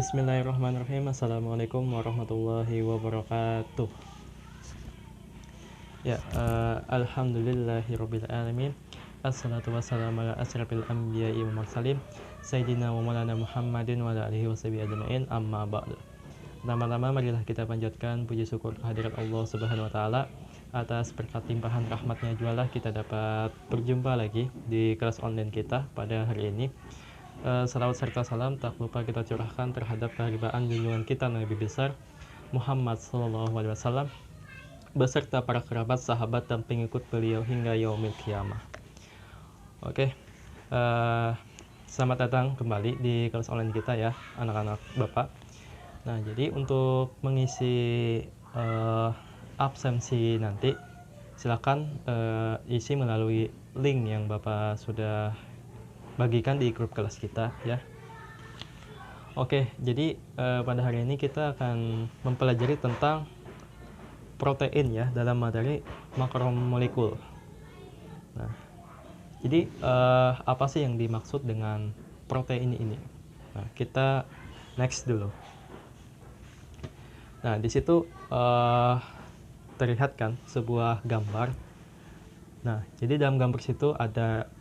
Bismillahirrahmanirrahim. Assalamualaikum warahmatullahi wabarakatuh. Ya, alhamdulillahirabbil alamin. Assalatu wassalamu ala asyrafil anbiya'i wal mursalin sayyidina wa maulana Muhammadin wa ala alihi washabihi ajmain. Amma ba'du. Pertama-tama marilah kita panjatkan puji syukur kehadirat Allah Subhanahu wa taala atas berkat limpahan rahmatnya jualah kita dapat berjumpa lagi di kelas online kita pada hari ini. Salawat serta salam tak lupa kita curahkan terhadap keharibaan junjungan kita Nabi besar Muhammad SAW beserta para kerabat, sahabat, dan pengikut beliau hingga yaumil qiyamah. Oke, selamat datang kembali di kelas online kita ya anak-anak Bapak. Nah, jadi untuk mengisi absensi nanti silakan isi melalui link yang Bapak sudah bagikan di grup kelas kita ya. Oke, jadi pada hari ini kita akan mempelajari tentang protein ya dalam materi makromolekul. Nah, jadi apa sih yang dimaksud dengan protein ini? Nah, kita next dulu. Nah, di situ terlihat kan sebuah gambar. Nah, jadi dalam gambar situ ada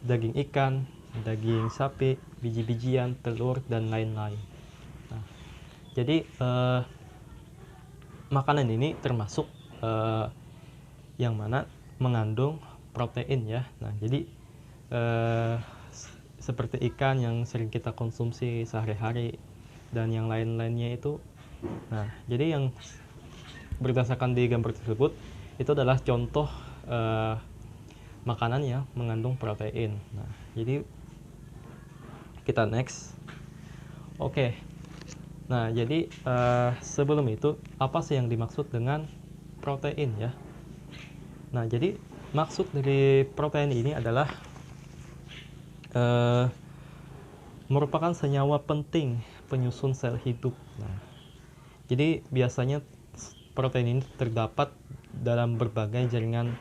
daging ikan, daging sapi, biji-bijian, telur, dan lain-lain. Nah, jadi makanan ini termasuk yang mana mengandung protein ya. Nah, jadi seperti ikan yang sering kita konsumsi sehari-hari dan yang lain-lainnya itu. Nah, jadi yang berdasarkan di gambar tersebut itu adalah contoh makanan yang mengandung protein. Nah, jadi kita next. Oke. Nah, jadi sebelum itu apa sih yang dimaksud dengan protein ya? Nah, jadi maksud dari protein ini adalah merupakan senyawa penting penyusun sel hidup. Nah, jadi biasanya protein ini terdapat dalam berbagai jaringan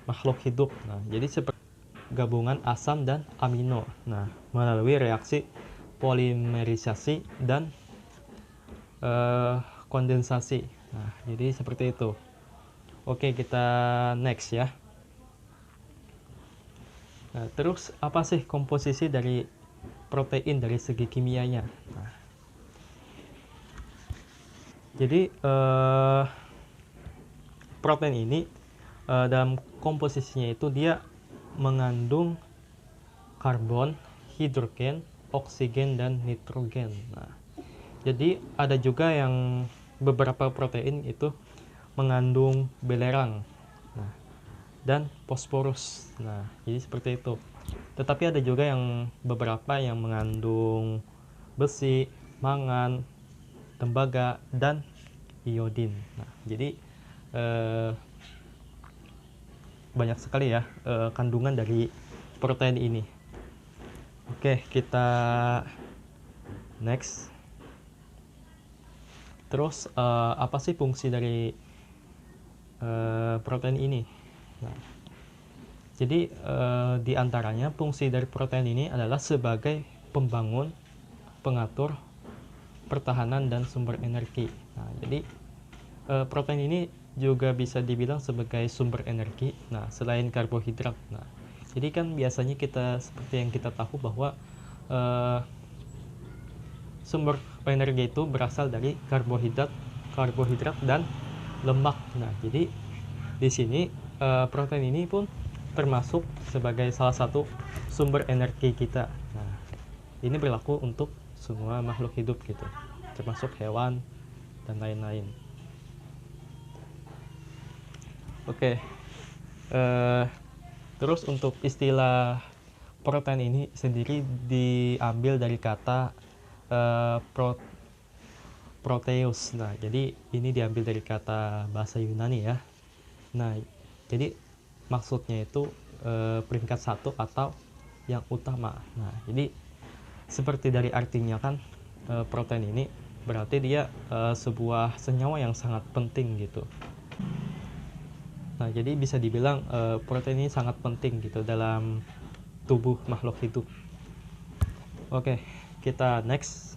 makhluk hidup. Nah, jadi seperti gabungan asam dan amino. Nah, melalui reaksi polimerisasi dan kondensasi. Nah, jadi seperti itu. Oke, kita next ya. Nah, terus apa sih komposisi dari protein dari segi kimianya? Nah, jadi protein ini dalam komposisinya itu dia mengandung karbon, hidrogen, oksigen, dan nitrogen. Nah, jadi ada juga yang beberapa protein itu mengandung belerang, nah, dan fosforus. Nah, jadi seperti itu. Tetapi ada juga yang beberapa yang mengandung besi, mangan, tembaga, dan iodin. Nah, jadi banyak sekali ya kandungan dari protein ini. Oke, kita next. Terus apa sih fungsi dari protein ini? Nah, jadi di antaranya fungsi dari protein ini adalah sebagai pembangun, pengatur, pertahanan, dan sumber energi. Nah, jadi protein ini juga bisa dibilang sebagai sumber energi. Nah, selain karbohidrat. Nah, jadi kan biasanya kita seperti yang kita tahu bahwa sumber energi itu berasal dari karbohidrat dan lemak. Nah, jadi di sini protein ini pun termasuk sebagai salah satu sumber energi kita. Nah, ini berlaku untuk semua makhluk hidup gitu, termasuk hewan dan lain-lain. Oke, terus untuk istilah protein ini sendiri diambil dari kata proteus. Nah, jadi ini diambil dari kata bahasa Yunani ya. Nah, jadi maksudnya itu peringkat satu atau yang utama. Nah, jadi seperti dari artinya kan protein ini berarti dia sebuah senyawa yang sangat penting gitu. Nah, jadi bisa dibilang protein ini sangat penting gitu dalam tubuh makhluk hidup. Oke, kita next.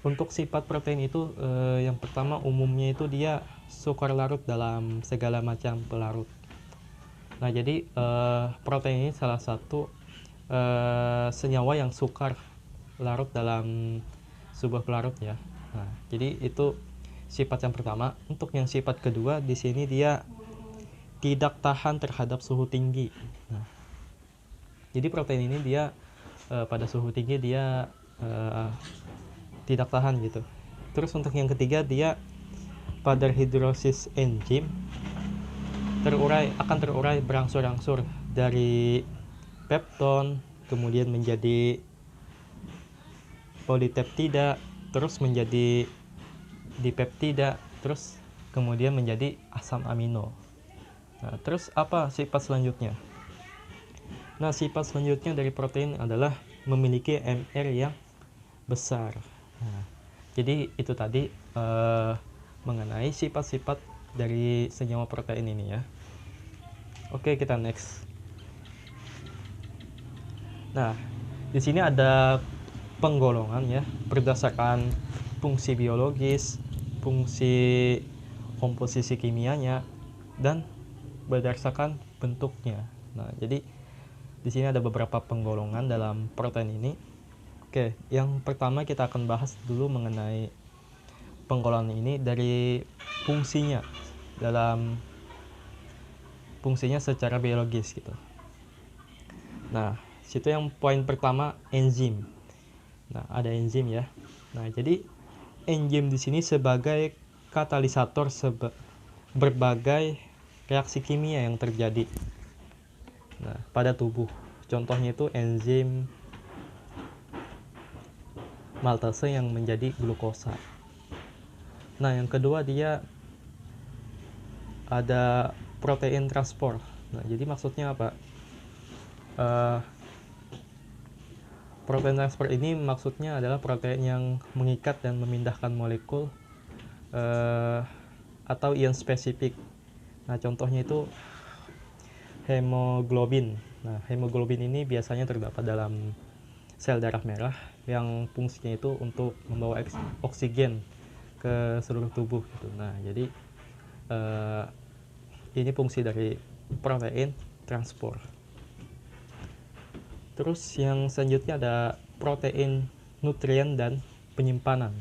Untuk sifat protein itu yang pertama umumnya itu dia sukar larut dalam segala macam pelarut. Nah, jadi protein ini salah satu senyawa yang sukar larut dalam sebuah pelarut ya. Nah, jadi itu sifat yang pertama. Untuk yang sifat kedua di sini dia tidak tahan terhadap suhu tinggi. Nah, jadi protein ini dia pada suhu tinggi dia tidak tahan gitu. Terus untuk yang ketiga dia pada hidrolisis enzim akan terurai berangsur-angsur dari pepton kemudian menjadi polipeptida, terus menjadi dipeptida, terus kemudian menjadi asam amino. Nah, terus apa sifat selanjutnya? Nah, sifat selanjutnya dari protein adalah memiliki MR yang besar. Nah, jadi itu tadi mengenai sifat-sifat dari senyawa protein ini ya. Oke, kita next. Nah, di sini ada penggolongan ya berdasarkan fungsi biologis, fungsi komposisi kimianya, dan berdasarkan bentuknya. Nah, jadi di sini ada beberapa penggolongan dalam protein ini. Oke, yang pertama kita akan bahas dulu mengenai penggolongan ini dari fungsinya secara biologis gitu. Nah, situ yang poin pertama enzim. Nah, ada enzim ya. Nah, jadi enzim di sini sebagai katalisator berbagai reaksi kimia yang terjadi. Nah, pada tubuh. Contohnya itu enzim maltase yang menjadi glukosa. Nah, yang kedua dia ada protein transport. Nah, jadi maksudnya apa? Protein transport ini maksudnya adalah protein yang mengikat dan memindahkan molekul atau ion spesifik. Nah, contohnya itu hemoglobin. Nah, hemoglobin ini biasanya terdapat dalam sel darah merah yang fungsinya itu untuk membawa oksigen ke seluruh tubuh gitu. Nah, jadi ini fungsi dari protein transport. Terus yang selanjutnya ada protein nutrien dan penyimpanan.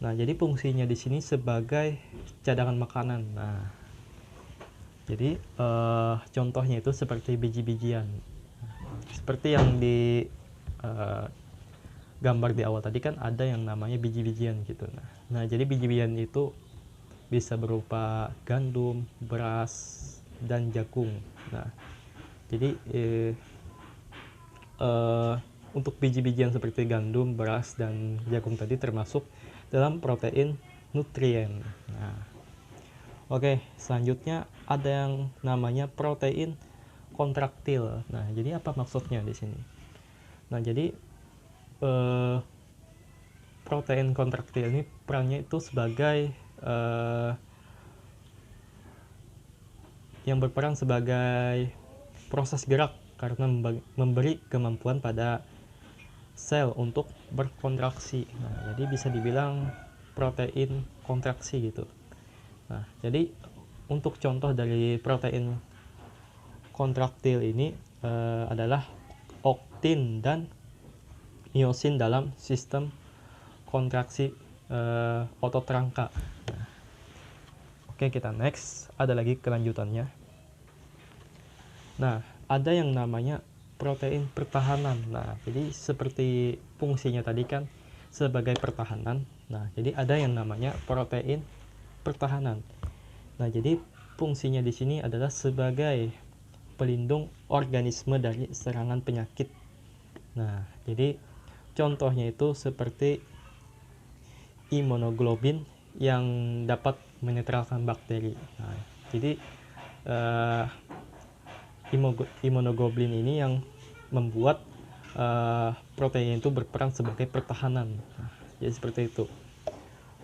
Nah, jadi fungsinya di sini sebagai cadangan makanan. Nah, jadi contohnya itu seperti biji-bijian. Seperti yang di gambar di awal tadi kan ada yang namanya biji-bijian gitu. Nah, jadi biji-bijian itu bisa berupa gandum, beras, dan jagung. Nah, jadi untuk biji-bijian seperti gandum, beras, dan jagung tadi termasuk dalam protein nutrien. Nah, oke, selanjutnya ada yang namanya protein kontraktil. Nah, jadi apa maksudnya di sini? Nah, jadi protein kontraktil ini perannya itu sebagai yang berperan sebagai proses gerak karena memberi kemampuan pada sel untuk berkontraksi. Nah, jadi bisa dibilang protein kontraksi gitu. Nah, jadi untuk contoh dari protein kontraktil ini adalah oktin dan miosin dalam sistem kontraksi otot rangka. Nah, oke, kita next. Ada lagi kelanjutannya. Nah, ada yang namanya protein pertahanan. Nah, jadi seperti fungsinya tadi kan sebagai pertahanan. Nah, jadi ada yang namanya protein pertahanan. Nah, jadi fungsinya di sini adalah sebagai pelindung organisme dari serangan penyakit. Nah, jadi contohnya itu seperti imunoglobulin yang dapat menetralkan bakteri. Nah, jadi imunoglobulin ini yang membuat protein itu berperan sebagai pertahanan. Nah, jadi seperti itu.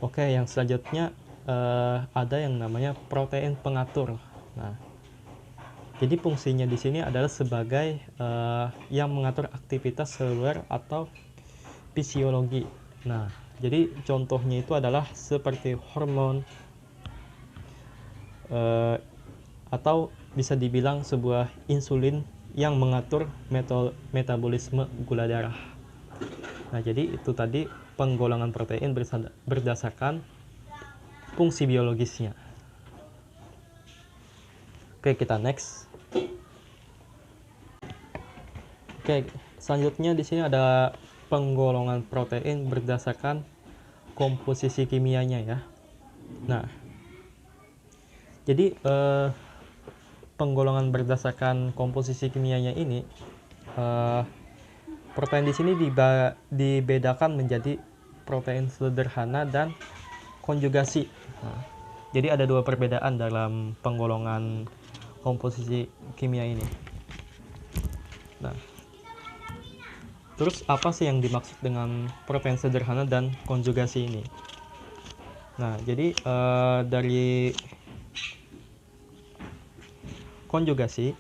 Oke, yang selanjutnya ada yang namanya protein pengatur. Nah, Jadi fungsinya di sini adalah sebagai yang mengatur aktivitas seluler atau fisiologi. Nah, jadi contohnya itu adalah seperti hormon atau bisa dibilang sebuah insulin yang mengatur metabolisme gula darah. Nah, jadi itu tadi penggolongan protein berdasarkan fungsi biologisnya. Oke, kita next. Oke, selanjutnya di sini ada penggolongan protein berdasarkan komposisi kimianya ya. Nah, jadi penggolongan berdasarkan komposisi kimianya ini, protein di sini dibedakan menjadi protein sederhana dan konjugasi. Nah, jadi ada dua perbedaan dalam penggolongan komposisi kimia ini. Nah, terus apa sih yang dimaksud dengan protein sederhana dan konjugasi ini? Nah, jadi dari konjugasi,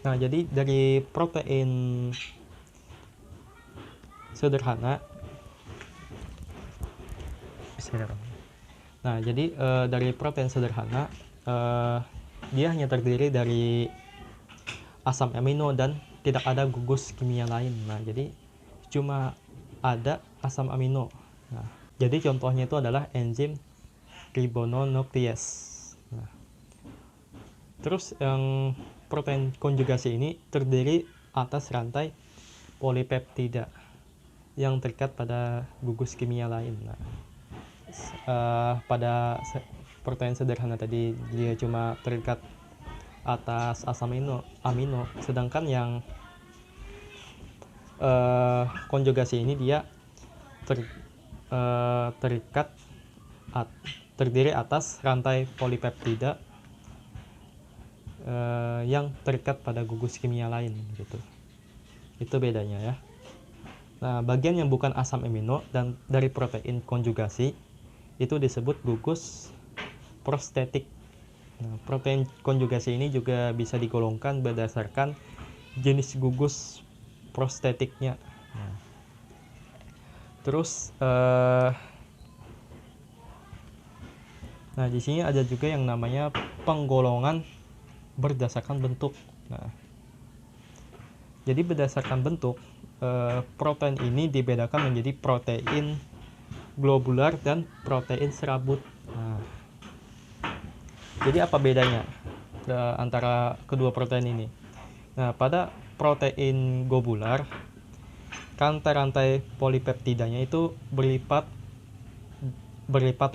nah jadi dari protein sederhana, nah jadi dari protein sederhana dia hanya terdiri dari asam amino dan tidak ada gugus kimia lain. Nah, jadi cuma ada asam amino. Nah, jadi contohnya itu adalah enzim ribonuclease. Nah, terus yang protein konjugasi ini terdiri atas rantai polipeptida yang terikat pada gugus kimia lain. Nah, pada protein sederhana tadi dia cuma terikat atas asam amino, sedangkan yang konjugasi ini dia terdiri atas rantai polipeptida yang terikat pada gugus kimia lain gitu. Itu bedanya ya. Nah, bagian yang bukan asam amino dan dari protein konjugasi itu disebut gugus prostetik. Nah, protein konjugasi ini juga bisa digolongkan berdasarkan jenis gugus prostetiknya. Nah, terus nah di sini ada juga yang namanya penggolongan berdasarkan bentuk. Nah, jadi berdasarkan bentuk protein ini dibedakan menjadi protein globular dan protein serabut. Nah, jadi apa bedanya antara kedua protein ini? Nah, pada protein globular, rantai-rantai polipeptidanya itu berlipat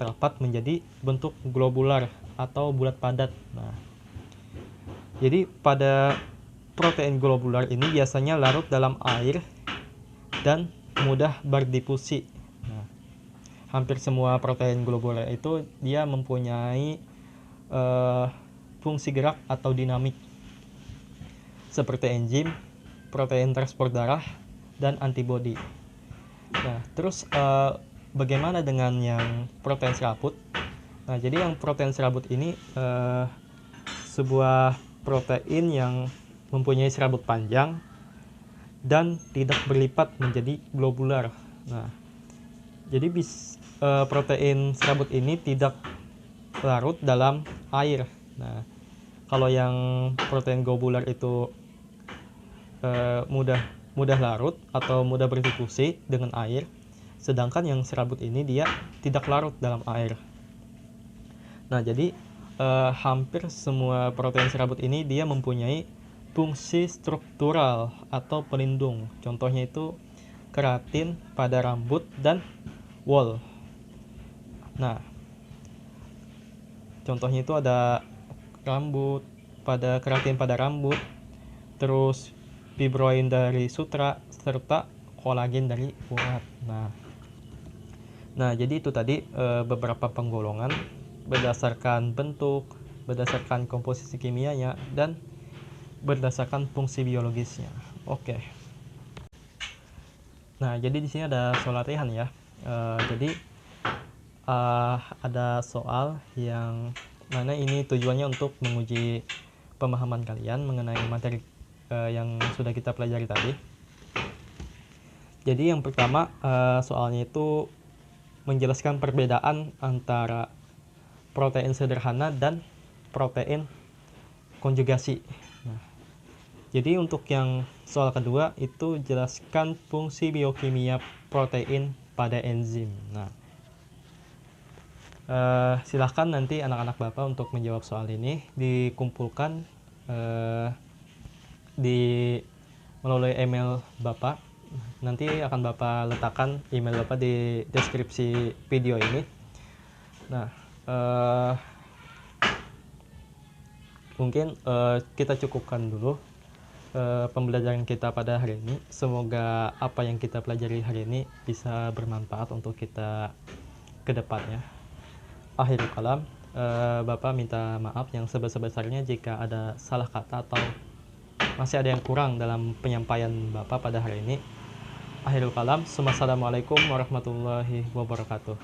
rapat menjadi bentuk globular atau bulat padat. Nah, jadi pada protein globular ini biasanya larut dalam air dan mudah berdifusi. Nah, hampir semua protein globular itu dia mempunyai fungsi gerak atau dinamik seperti enzim, protein transport darah, dan antibodi. Nah, terus bagaimana dengan yang protein serabut? Nah, jadi yang protein serabut ini sebuah protein yang mempunyai serabut panjang dan tidak berlipat menjadi globular. Nah, jadi protein serabut ini tidak larut dalam air. Nah, kalau yang protein globular itu mudah larut atau mudah berdifusi dengan air, sedangkan yang serabut ini dia tidak larut dalam air. Nah, jadi hampir semua protein serabut ini dia mempunyai fungsi struktural atau pelindung. Contohnya itu keratin pada rambut dan wool. Nah, contohnya itu ada keratin pada rambut, terus fibroin dari sutra, serta kolagen dari urat. Nah, jadi itu tadi beberapa penggolongan berdasarkan bentuk, berdasarkan komposisi kimianya, dan berdasarkan fungsi biologisnya. Oke. Nah, jadi di sini ada soal latihan ya. Jadi ada soal yang mana ini tujuannya untuk menguji pemahaman kalian mengenai materi yang sudah kita pelajari tadi. Jadi yang pertama soalnya itu menjelaskan perbedaan antara protein sederhana dan protein konjugasi. Nah, jadi untuk yang soal kedua itu jelaskan fungsi biokimia protein pada enzim. Nah, silahkan nanti anak-anak Bapak untuk menjawab soal ini dikumpulkan melalui email Bapak. Nanti akan Bapak letakkan email Bapak di deskripsi video ini. Nah, mungkin kita cukupkan dulu pembelajaran kita pada hari ini. Semoga apa yang kita pelajari hari ini bisa bermanfaat untuk kita ke depannya. Akhirul kalam, Bapak minta maaf yang sebesar-besarnya jika ada salah kata atau masih ada yang kurang dalam penyampaian Bapak pada hari ini. Akhirul kalam, assalamualaikum warahmatullahi wabarakatuh.